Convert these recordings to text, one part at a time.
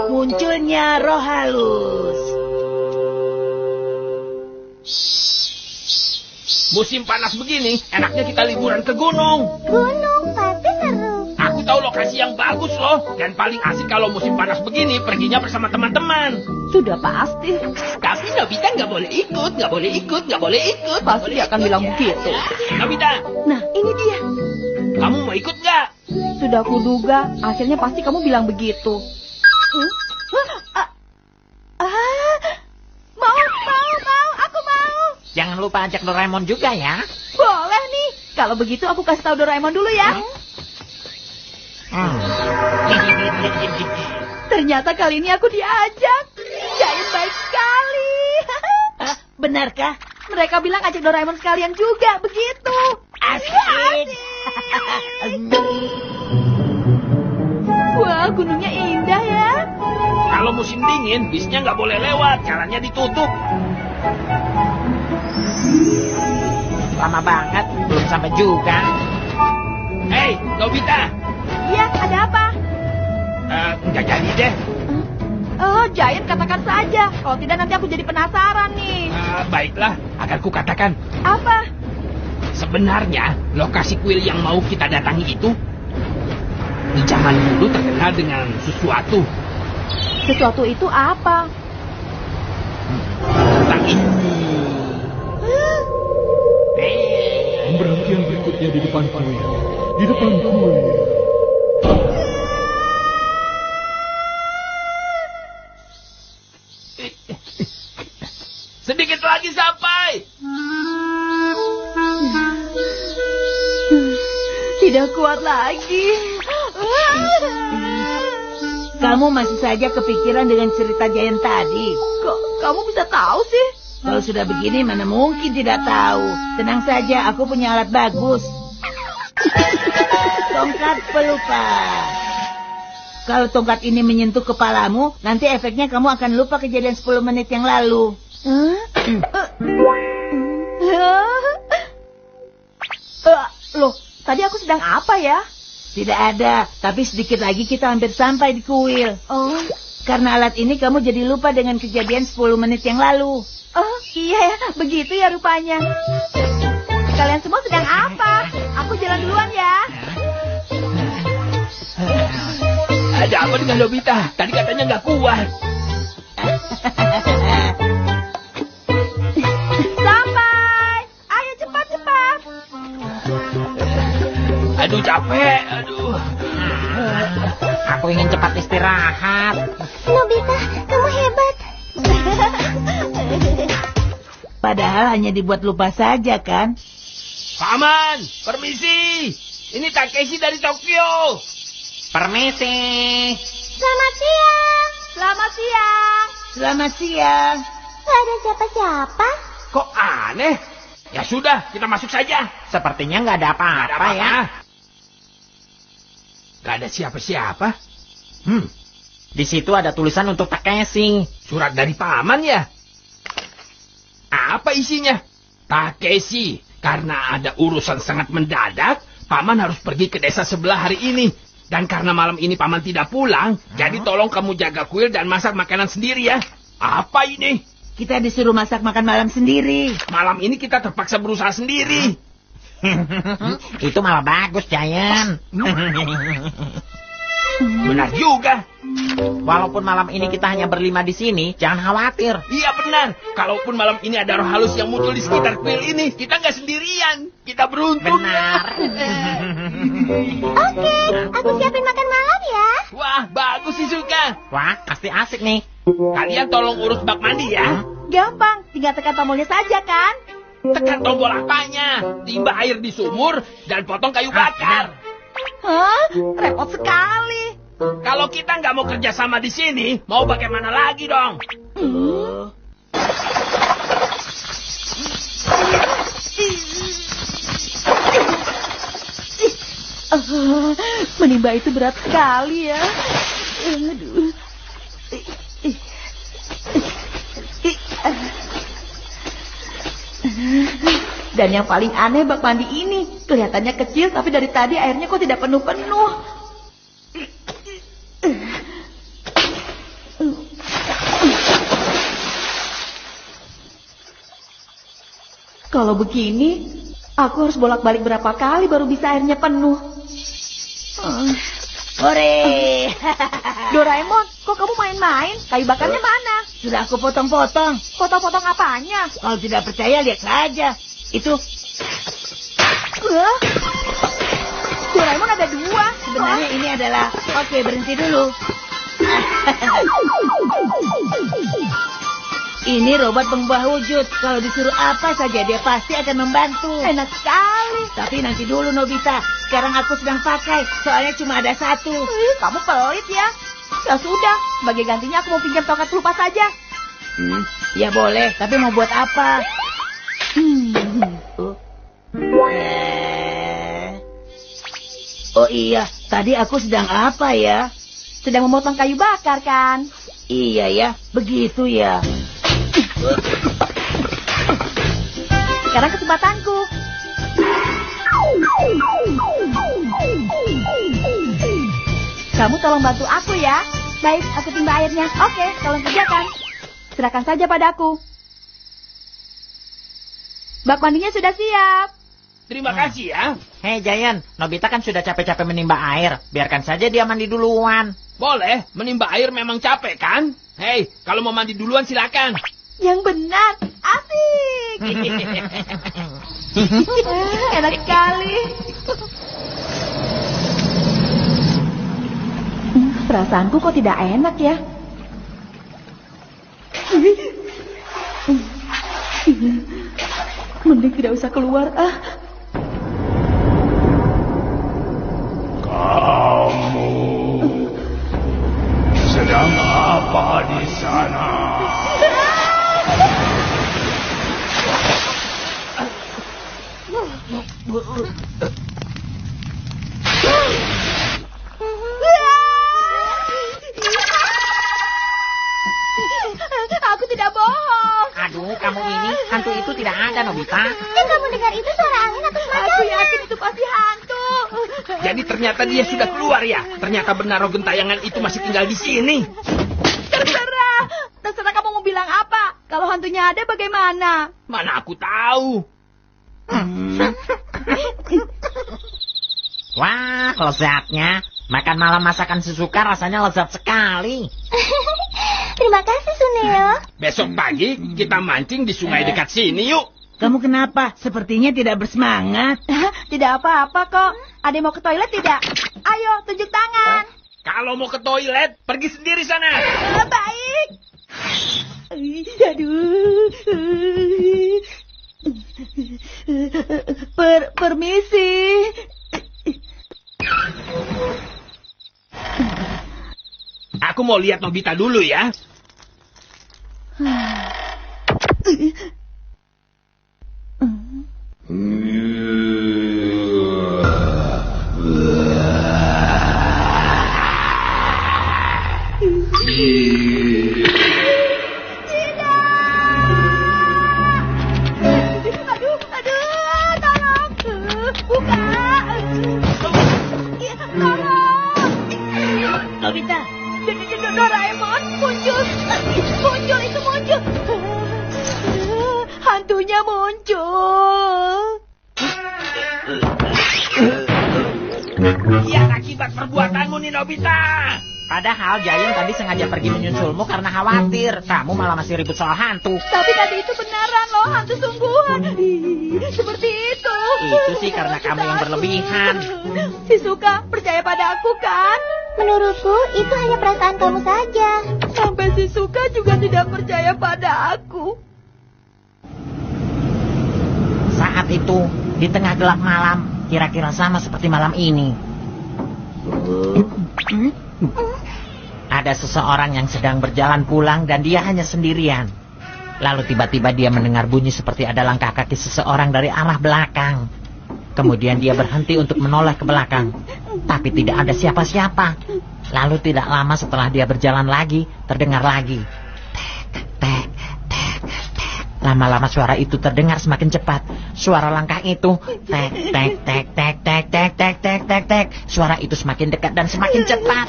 Munculnya roh halus. Musim panas begini, enaknya kita liburan ke gunung. Gunung pasti seru. Aku tahu lokasi yang bagus loh. Dan paling asik kalau musim panas begini, perginya bersama teman-teman. Sudah pasti. Tapi Nobita nggak boleh ikut. Pasti dia akan bilang begitu. Nobita, Nah, ini dia. kamu mau ikut nggak? Sudah kuduga, akhirnya pasti kamu bilang begitu. Mau, aku mau. Jangan lupa ajak Doraemon juga ya. Boleh nih. Kalau begitu aku kasih tahu Doraemon dulu ya. Ternyata kali ini aku diajak. Giant baik sekali. Benarkah? Mereka bilang ajak Doraemon sekalian juga, begitu. Asik. Wah, gunungnya indah ya. Kalau musim dingin, bisnya nggak boleh lewat. Jalannya ditutup. Lama banget, belum sampai juga. Hei, Nobita. Iya, ada apa? Nggak jadi deh. Oh, Giant katakan saja. Kalau tidak nanti aku jadi penasaran nih. Baiklah, akan kukatakan. Apa? Sebenarnya, lokasi kuil yang mau kita datangi itu di zaman dulu terkenal dengan sesuatu. Sesuatu itu apa? Tentang ini. Pemberhentian berikutnya di depan kuil. Di depan kuil. Sedikit lagi sampai. Tidak kuat lagi. Kamu masih saja kepikiran dengan cerita Giant tadi. Kok kamu bisa tahu sih? Kalau sudah begini mana mungkin tidak tahu. Tenang saja, aku punya alat bagus. Tongkat pelupa. Kalau tongkat ini menyentuh kepalamu, nanti efeknya kamu akan lupa kejadian 10 menit yang lalu. Loh, tadi aku sedang apa ya? Tidak ada, tapi sedikit lagi kita hampir sampai di kuil. Oh, Karena alat ini kamu jadi lupa dengan kejadian 10 menit yang lalu. oh iya ya, begitu ya rupanya. Kalian semua sedang apa? Aku jalan duluan ya. Ada apa dengan Nobita? Tadi katanya nggak kuat. Sampai. Ayo cepat. Aduh, capek. Aduh. Aku ingin cepat istirahat. Nobita, kamu hebat. Padahal hanya dibuat lupa saja kan? Paman, permisi. Ini Takeshi dari Tokyo. Permisi. Selamat siang. Selamat siang. Selamat siang. Gak ada siapa-siapa. Kok aneh? Ya sudah, kita masuk saja. Sepertinya nggak ada apa-apa ya. Gak ada siapa-siapa. Di situ ada tulisan untuk Takeshi. Surat dari paman ya? Apa isinya? Takeshi, karena ada urusan sangat mendadak, paman harus pergi ke desa sebelah hari ini. Dan karena malam ini paman tidak pulang, jadi tolong kamu jaga kuil dan masak makanan sendiri ya. Apa ini? Kita disuruh masak makan malam sendiri. Malam ini kita terpaksa berusaha sendiri. Itu malah bagus, Giant. Benar juga. Walaupun malam ini kita hanya berlima di sini, jangan khawatir. Iya benar. Kalaupun malam ini ada roh halus yang muncul di sekitar kuil ini, kita nggak sendirian. Kita beruntung. Benar. Oke, aku siapin makan malam ya. Wah, bagus sih Suka. Wah, pasti asik nih. Kalian tolong urus bak mandi ya. Gampang, tinggal tekan tombolnya saja kan? Tekan tombol apanya? Timba air di sumur dan potong kayu bakar. Hah? Repot sekali. Kalau kita nggak mau kerja sama di sini, mau bagaimana lagi dong? Menimba itu berat sekali ya. Aduh. Dan yang paling aneh bak mandi ini, kelihatannya kecil tapi dari tadi airnya kok tidak penuh-penuh. Kalau begini, aku harus bolak-balik berapa kali baru bisa airnya penuh. Hore! Doraemon, kok kamu main-main? Kayu bakarnya mana? Sudah aku potong-potong. Potong-potong apanya? Kalau tidak percaya, lihat saja. Itu Doraemon ada 2. sebenarnya ini adalah... Oke, berhenti dulu. Ini robot pengubah wujud. Kalau disuruh apa saja, dia pasti akan membantu. Enak sekali. Tapi nanti dulu, Nobita. Sekarang aku sedang pakai. Soalnya cuma ada 1. Kamu pelit ya. Ya sudah, sebagai gantinya aku mau pinjam tongkat pelupas saja. Ya boleh, tapi mau buat apa? Oh iya, tadi aku sedang apa ya? Sedang memotong kayu bakar kan? Iya ya, begitu ya. Sekarang kesempatanku. Kamu tolong bantu aku ya. Baik, aku timba airnya. Oke, tolong kerjakan. Serahkan saja padaku. Bak mandinya sudah siap. Terima kasih ya. Hei Giant, Nobita kan sudah capek-capek menimba air. Biarkan saja dia mandi duluan. Boleh, menimba air memang capek kan? Hei, kalau mau mandi duluan silakan. Yang benar, asik. Enak sekali. Perasaanku kok tidak enak ya. Mending tidak usah keluar ah. Kamu sedang apa di sana? Aku tidak bohong. Aduh, kamu ini, hantu itu tidak ada, Nobita. Kamu dengar itu suara angin atau Aku semacamnya? yakin itu pasti hantu. Jadi ternyata dia sudah keluar ya? Ternyata benar roh gentayangan itu masih tinggal di sini. Terserah kamu mau bilang apa. Kalau hantunya ada bagaimana? Mana aku tahu. Wah, lezatnya. Makan malam masakan Shizuka rasanya lezat sekali. Terima kasih, Suneo. Besok pagi kita mancing di sungai dekat sini yuk. Kamu kenapa? Sepertinya tidak bersemangat. Tidak apa-apa kok. Ada yang mau ke toilet tidak? Ayo, tunjuk tangan. Kalau mau ke toilet, pergi sendiri sana. Baik. Aduh. Permisi. Aku mau lihat Nobita dulu ya. Aduh, tolong. Buka. Tolong. Nobita, Doraemon, muncul. Hantunya muncul. Lihat akibat perbuatanmu nih Nobita. Padahal Giant tadi sengaja pergi menyusulmu karena khawatir. Kamu malah masih ribut soal hantu. Tapi tadi itu beneran loh, hantu sungguhan. Seperti itu. Itu sih karena kamu yang berlebihan. Shizuka, percaya pada aku kan? Menurutku, itu hanya perasaan kamu saja. Sampai Shizuka juga tidak percaya pada aku. Saat itu, di tengah gelap malam, kira-kira sama seperti malam ini. Ada seseorang yang sedang berjalan pulang dan dia hanya sendirian. Lalu tiba-tiba dia mendengar bunyi seperti ada langkah kaki seseorang dari arah belakang. Kemudian dia berhenti untuk menoleh ke belakang. Tapi tidak ada siapa-siapa. Lalu tidak lama setelah dia berjalan lagi, terdengar lagi. Tek, tek, tek, tek. Lama-lama suara itu terdengar semakin cepat. Suara langkah itu, tek, tek, tek, tek, tek, tek, tek, tek, tek, tek. Suara itu semakin dekat dan semakin cepat.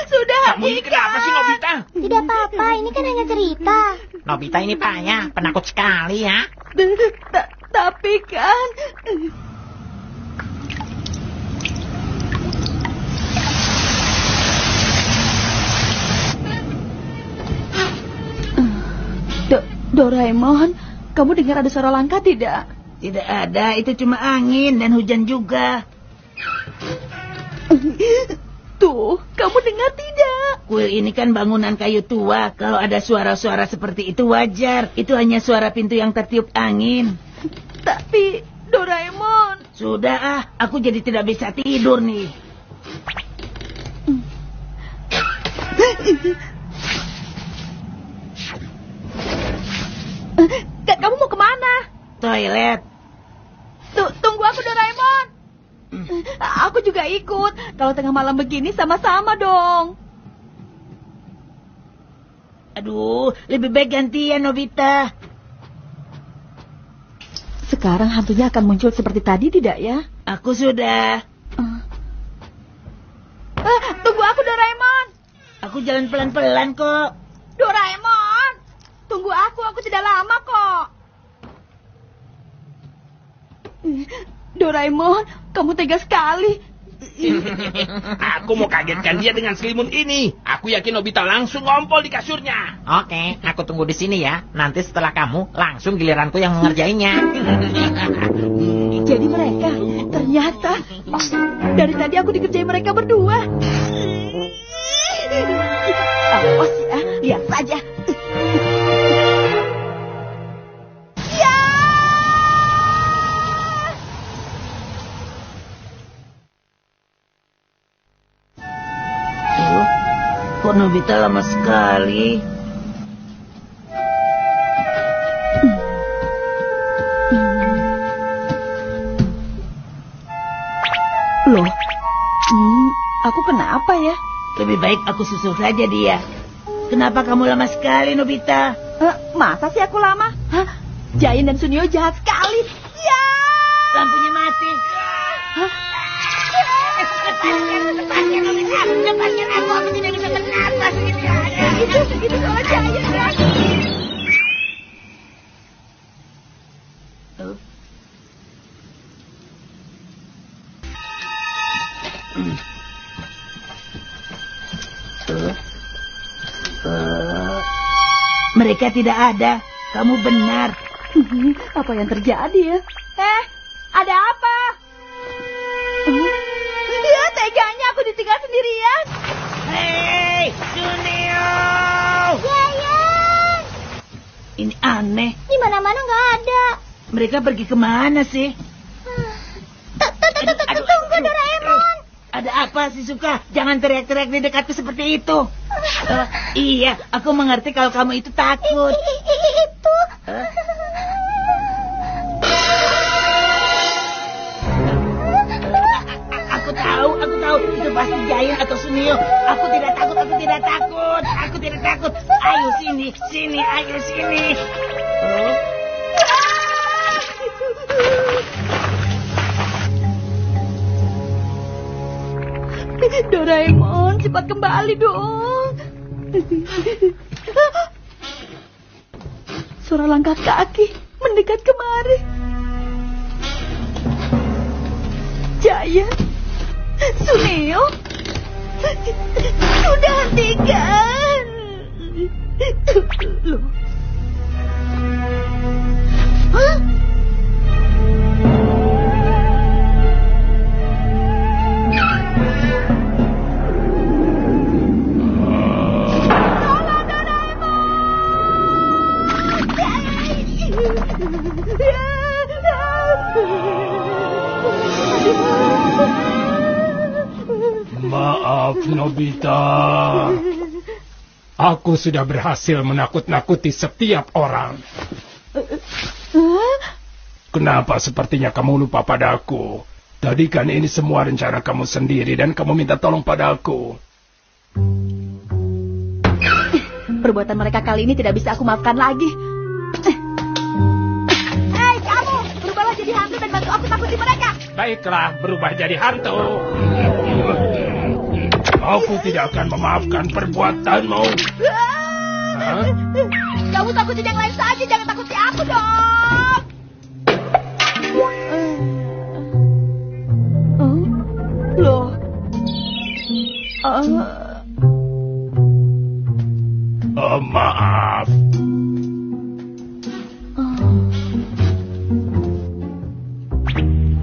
Sudah. Kamu ini kenapa sih Tidak apa-apa, ini kan hanya cerita. Nobita ini payah, penakut sekali ya. Tapi kan... Doraemon, kamu dengar ada suara langkah tidak? Tidak ada, itu cuma angin dan hujan juga. Tuh, kamu dengar tidak? Kuil ini kan bangunan kayu tua. Kalau ada suara-suara seperti itu wajar. Itu hanya suara pintu yang tertiup angin. Tapi, Doraemon... Sudah aku jadi tidak bisa tidur nih. Kamu mau kemana? Toilet. Tunggu aku, Doraemon. Aku juga ikut. Kalau tengah malam begini sama-sama dong. Aduh, lebih baik gantian Nobita. Sekarang hantunya akan muncul seperti tadi tidak ya? Aku sudah. Tunggu aku, Doraemon. Aku jalan pelan-pelan kok. Doraemon, tunggu aku tidak lama kok. Doraemon, kamu tega sekali. Aku mau kagetkan dia dengan selimut ini. Aku yakin Nobita langsung ngompol di kasurnya. Oke, aku tunggu di sini ya. Nanti setelah kamu, langsung giliranku yang mengerjainya. Jadi mereka, ternyata dari tadi aku dikerjain mereka berdua. Awas ya, lihat saja. Kok Nobita lama sekali? Loh, aku kenapa ya? Lebih baik aku susul saja dia. Kenapa kamu lama sekali, Nobita? Masa sih aku lama? Hah? Jain dan Sunio jahat sekali. Ya! Lampunya mati. Hah? Lepaskan, Nobita. Lepaskan aku tidak bisa bernapas. Itu soal Jain. Mereka tidak ada. Kamu benar. Apa yang terjadi ya? Ada apa? Ya, teganya aku ditinggal sendirian. Hei, Sunio! Jayan! Ini aneh. Di mana-mana nggak ada. Mereka pergi kemana sih? Tunggu, Doraemon. Ada apa sih, Suka? Jangan teriak-teriak di dekatku seperti itu. Iya, aku mengerti kalau kamu itu takut. Itu. Aku tahu. Itu pasti Jayan atau Sunio. Aku tidak takut. Ayo sini, ayo sini. Doraemon, cepat kembali dong. Suara langkah kaki mendekat kemari. Jaya, Suneo, sudah hentikan. Loh. Hah? Maaf, Nobita. Aku sudah berhasil menakut-nakuti setiap orang. Kenapa sepertinya kamu lupa padaku? Tadi kan ini semua rencana kamu sendiri dan kamu minta tolong padaku. Perbuatan mereka kali ini tidak bisa aku maafkan lagi. Hei, kamu! Berubahlah jadi hantu dan bantu aku takuti mereka. Baiklah, berubah jadi hantu. Aku tidak akan memaafkan perbuatanmu. Kamu takutin yang lain saja, jangan takuti aku dong. Loh. Maaf.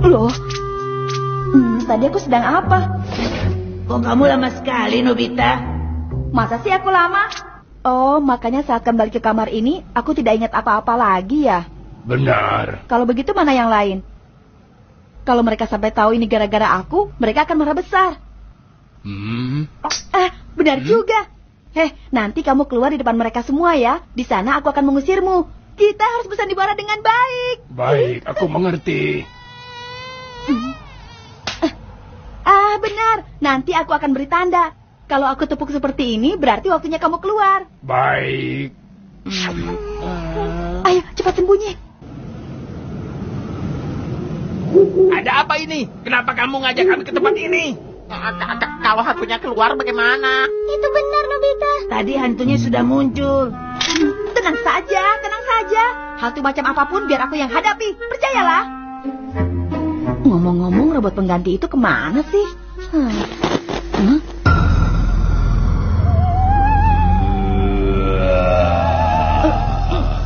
Loh. Tadi aku sedang apa? Kok kamu lama sekali, Nobita? Masa sih aku lama? Oh, makanya saat kembali ke kamar ini, aku tidak ingat apa-apa lagi ya? Benar. Kalau begitu mana yang lain? Kalau mereka sampai tahu ini gara-gara aku, mereka akan marah besar. Benar juga. Nanti kamu keluar di depan mereka semua ya. Di sana aku akan mengusirmu. Kita harus bersandiwara dengan baik. Baik, aku mengerti. Benar. Nanti aku akan beri tanda. Kalau aku tepuk seperti ini, berarti waktunya kamu keluar. Baik. Ayo, cepat sembunyi. Ada apa ini? Kenapa kamu ngajak kami ke tempat ini? Kalau hantunya keluar bagaimana? Itu benar, Nobita. Tadi hantunya sudah muncul. Tenang saja, tenang saja. Hantu macam apapun biar aku yang hadapi. Percayalah. Ngomong-ngomong, robot pengganti itu kemana sih?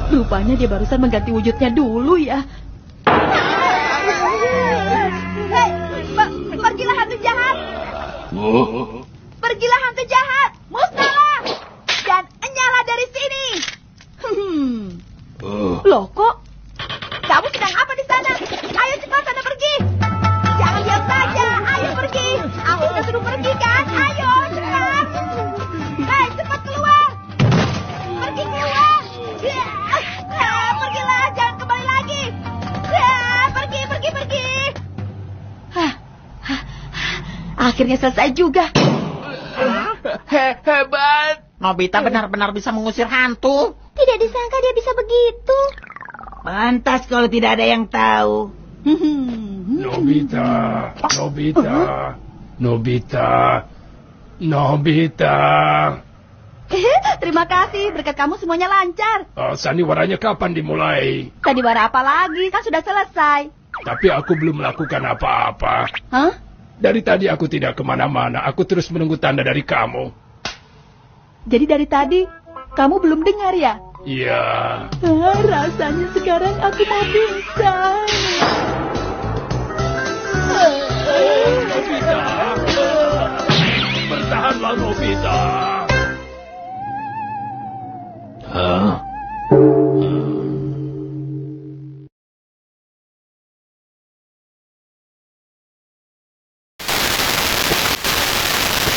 Rupanya dia barusan mengganti wujudnya dulu ya. Hei, pergilah hantu jahat. Pergilah hantu jahat. Musnahlah. Dan nyala dari sini. Loh kok? Kamu sedang apa di sana? Ayo cepat sana pergi. Jangan diam saja. Ayo pergi. Aku sudah suruh pergi kan? Ayo cepat. Hei, cepat keluar. Pergi keluar. Pergilah, jangan kembali lagi. Pergi. Akhirnya selesai juga. Hebat. Nobita benar-benar bisa mengusir hantu. Tidak disangka dia bisa begitu. Pantas kalau tidak ada yang tahu. Nobita. Terima kasih, berkat kamu semuanya lancar. Sandiwaranya kapan dimulai? Sandiwara apa lagi? Kan sudah selesai. Tapi aku belum melakukan apa-apa. Hah? Dari tadi aku tidak kemana-mana. Aku terus menunggu tanda dari kamu. Jadi dari tadi, kamu belum dengar ya? Iya. Rasanya sekarang aku mau pingsan. Nobita. Bertahanlah, Nobita.